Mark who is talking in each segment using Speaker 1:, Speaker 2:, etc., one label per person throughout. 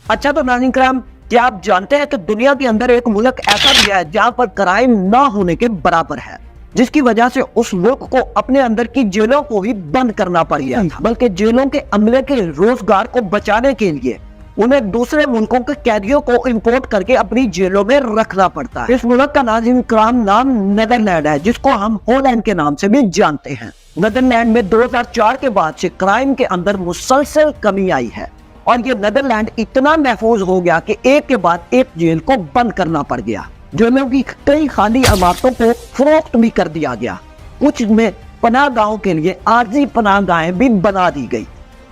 Speaker 1: اچھا تو ناظرین کرام، کیا آپ جانتے ہیں کہ دنیا کے اندر ایک ملک ایسا بھی ہے جہاں پر کرائم نہ ہونے کے برابر ہے، جس کی وجہ سے اس ملک کو اپنے اندر کی جیلوں کو بھی بند کرنا پڑ گیا تھا، بلکہ جیلوں کے عملے کے روزگار کو بچانے کے لیے انہیں دوسرے ملکوں کے قیدیوں کو امپورٹ کر کے اپنی جیلوں میں رکھنا پڑتا ہے۔ اس ملک کا ناظرین کرام نام نیدرلینڈ ہے، جس کو ہم ہالینڈ کے نام سے بھی جانتے ہیں۔ نیدرلینڈ میں 2004 کے بعد سے کرائم کے اندر مسلسل کمی آئی ہے، اور یہ نیدرلینڈ اتنا محفوظ ہو گیا کہ ایک کے بعد ایک جیل کو بند کرنا پڑ گیا۔ جیلوں کی کئی خالی عمارتوں کو فروخت بھی کر دیا گیا، کچھ میں پناہ گاہوں کے لیے عارضی پناہ گاہیں بھی بنا دی گئی،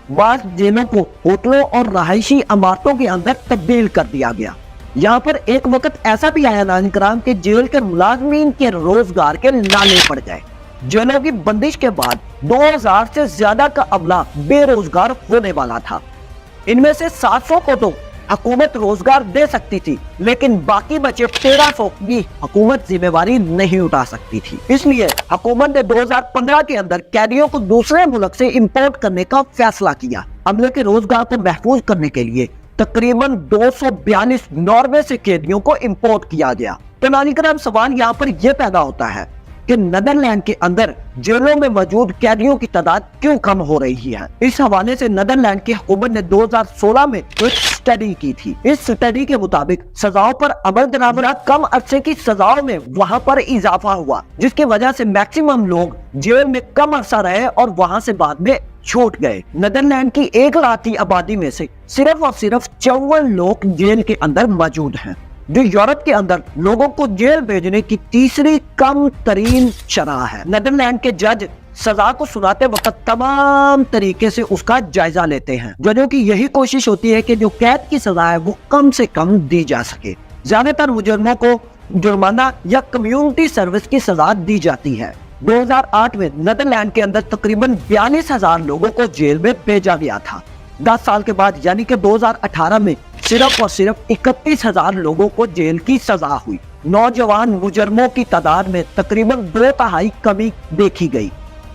Speaker 1: بعض جیلوں کو ہوٹلوں اور رہائشی عمارتوں کے اندر تبدیل کر دیا گیا۔ یہاں پر ایک وقت ایسا بھی آیا ناظرین کرام کہ جیل کے ملازمین کے روزگار کے لالے پڑ گئے۔ جیلوں کی بندش کے بعد 2000 سے زیادہ کا عملہ بے روزگار ہونے والا تھا۔ ان میں سے 700 کو تو حکومت روزگار دے سکتی تھی، لیکن باقی بچے 1300 کی حکومت ذمہ داری نہیں اٹھا سکتی تھی۔ اس لیے حکومت نے 2015 کے اندر قیدیوں کو دوسرے ملک سے امپورٹ کرنے کا فیصلہ کیا۔ عملے کے روزگار کو محفوظ کرنے کے لیے تقریباً 242 ناروے سے قیدیوں کو امپورٹ کیا گیا۔ تو ناظرین کرام، سوال یہاں پر یہ پیدا ہوتا ہے کہ نیدرلینڈ کے اندر جیلوں میں موجود قیدیوں کی تعداد کیوں کم ہو رہی ہے؟ اس حوالے سے نیدرلینڈ کی حکومت نے 2016 میں ایک اسٹڈی کی تھی۔ اس اسٹڈی کے مطابق سزاؤں پر عمل درآمد، کم عرصے کی سزاؤں میں وہاں پر اضافہ ہوا، جس کی وجہ سے میکسیمم لوگ جیل میں کم عرصہ رہے اور وہاں سے بعد میں چھوٹ گئے۔ نیدرلینڈ کی 1 لاکھ کی آبادی میں سے صرف اور صرف 54 لوگ جیل کے اندر موجود ہیں، جو یورپ کے اندر لوگوں کو جیل بھیجنے کی تیسری کم ترین شرح ہے۔ نیدرلینڈ کے جج سزا کو سناتے وقت تمام طریقے سے اس کا جائزہ لیتے ہیں۔ ججوں کی یہی کوشش ہوتی ہے کہ جو قید کی سزا ہے وہ کم سے کم دی جا سکے۔ زیادہ تر مجرموں کو جرمانہ یا کمیونٹی سروس کی سزا دی جاتی ہے۔ 2008 میں نیدرلینڈ کے اندر تقریباً 42,000 لوگوں کو جیل میں بھیجا گیا تھا۔ 10 سال کے بعد یعنی کہ 2018 میں صرف اور صرف 31,000 لوگوں کو جیل کی سزا ہوئی۔ نوجوان مجرموں کی تعداد میں تقریباً 2/3 کمی دیکھی گئی۔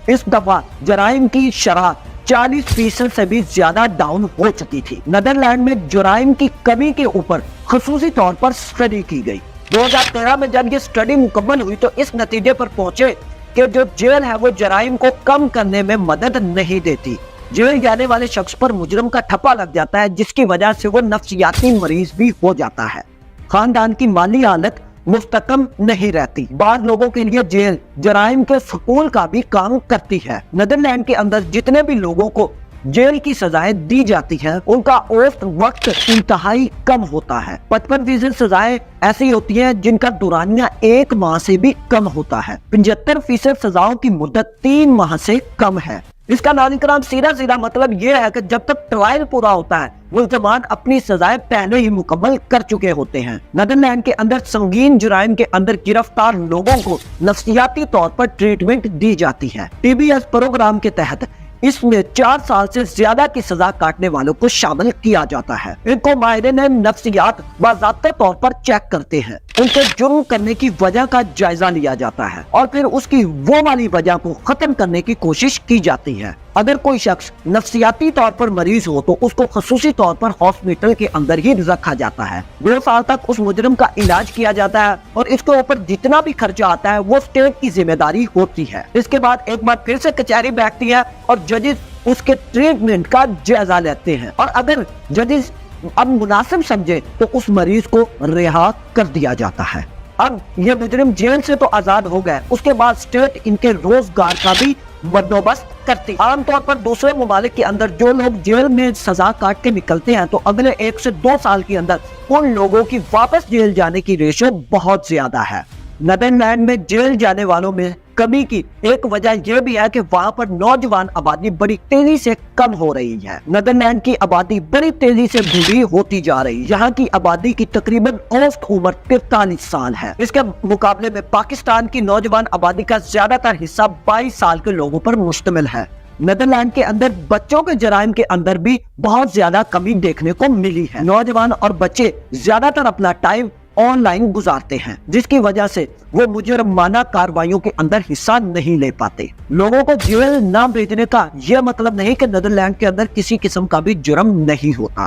Speaker 1: اس دفعہ جرائم کی شرح 40% سے بھی زیادہ ڈاؤن ہو چکی تھی۔ نیدرلینڈ میں جرائم کی کمی کے اوپر خصوصی طور پر اسٹڈی کی گئی۔ 2013 میں جب یہ اسٹڈی مکمل ہوئی تو اس نتیجے پر پہنچے کہ جو جیل ہے وہ جرائم کو کم کرنے میں مدد نہیں دیتی۔ جیل جانے والے شخص پر مجرم کا ٹھپا لگ جاتا ہے، جس کی وجہ سے وہ نفسیاتی مریض بھی ہو جاتا ہے۔ خاندان کی مالی حالت مستحکم نہیں رہتی۔ بعض لوگوں کے لیے جیل جرائم کے سکول کا بھی کام کرتی ہے۔ نیدرلینڈ کے اندر جتنے بھی لوگوں کو جیل کی سزائیں دی جاتی ہیں ان کا اوسط وقت انتہائی کم ہوتا ہے۔ 55% سزائیں ایسی ہوتی ہیں جن کا دورانیہ 1 ماہ سے بھی کم ہوتا ہے۔ 75% سزاؤں کی مدت 3 ماہ سے کم ہے۔ اس کا ناظرین کرام سیدھا مطلب یہ ہے کہ جب تک ٹرائل پورا ہوتا ہے ملزمان اپنی سزائیں پہلے ہی مکمل کر چکے ہوتے ہیں۔ نیدرلینڈ کے اندر سنگین جرائم کے اندر گرفتار لوگوں کو نفسیاتی طور پر ٹریٹمنٹ دی جاتی ہے۔ TBS پروگرام کے تحت اس میں 4 سال سے زیادہ کی سزا کاٹنے والوں کو شامل کیا جاتا ہے۔ ان کو ماہرین نفسیات باضابطہ طور پر چیک کرتے ہیں، ان سے جرم کرنے کی وجہ کا جائزہ لیا جاتا ہے اور پھر اس کی وہ والی وجہ کو ختم کرنے کی کوشش کی جاتی ہے۔ اگر کوئی شخص نفسیاتی طور پر مریض ہو تو اس کو خصوصی طور پر ہاسپٹل کے اندر ہی رکھا جاتا ہے۔ 2 سال تک اس مجرم کا علاج کیا جاتا ہے اور اس کے اوپر جتنا بھی خرچہ آتا ہے وہ اسٹیٹ کی ذمہ داری ہوتی ہے۔ اس کے بعد ایک بار پھر سے کچہری بیٹھتی ہے اور ججز اس کے ٹریٹمنٹ کا جائزہ لیتے ہیں، اور اگر ججز اب مناسب سمجھے تو اس مریض کو رہا کر دیا جاتا ہے۔ اب یہ مجرم جیل سے تو آزاد ہو گئے، اس کے بعد اسٹیٹ ان کے روزگار کا بھی بندوبست کرتی۔ عام طور پر دوسرے ممالک کے اندر جو لوگ جیل میں سزا کاٹ کے نکلتے ہیں تو اگلے 1 سے 2 سال کے اندر ان لوگوں کی واپس جیل جانے کی ریشو بہت زیادہ ہے۔ نیدرلینڈ میں جیل جانے والوں میں کمی کی ایک وجہ یہ بھی ہے کہ وہاں پر نوجوان آبادی بڑی تیزی سے کم ہو رہی ہے۔ نیدرلینڈ کی آبادی بڑی تیزی سے بوڑھی ہوتی جا رہی ہے۔ یہاں کی آبادی کی تقریباً اوسط عمر 43 سال ہے۔ اس کے مقابلے میں پاکستان کی نوجوان آبادی کا زیادہ تر حصہ 22 سال کے لوگوں پر مشتمل ہے۔ نیدرلینڈ کے اندر بچوں کے جرائم کے اندر بھی بہت زیادہ کمی دیکھنے کو ملی ہے۔ نوجوان اور بچے زیادہ تر اپنا ٹائم آن لائن گزارتے ہیں، جس کی وجہ سے وہ مجرمانہ کارروائیوں کے اندر حصہ نہیں لے پاتے۔ لوگوں کو جیل نہ بھیجنے کا یہ مطلب نہیں کہ نیدرلینڈ کے اندر کسی قسم کا بھی جرم نہیں ہوتا۔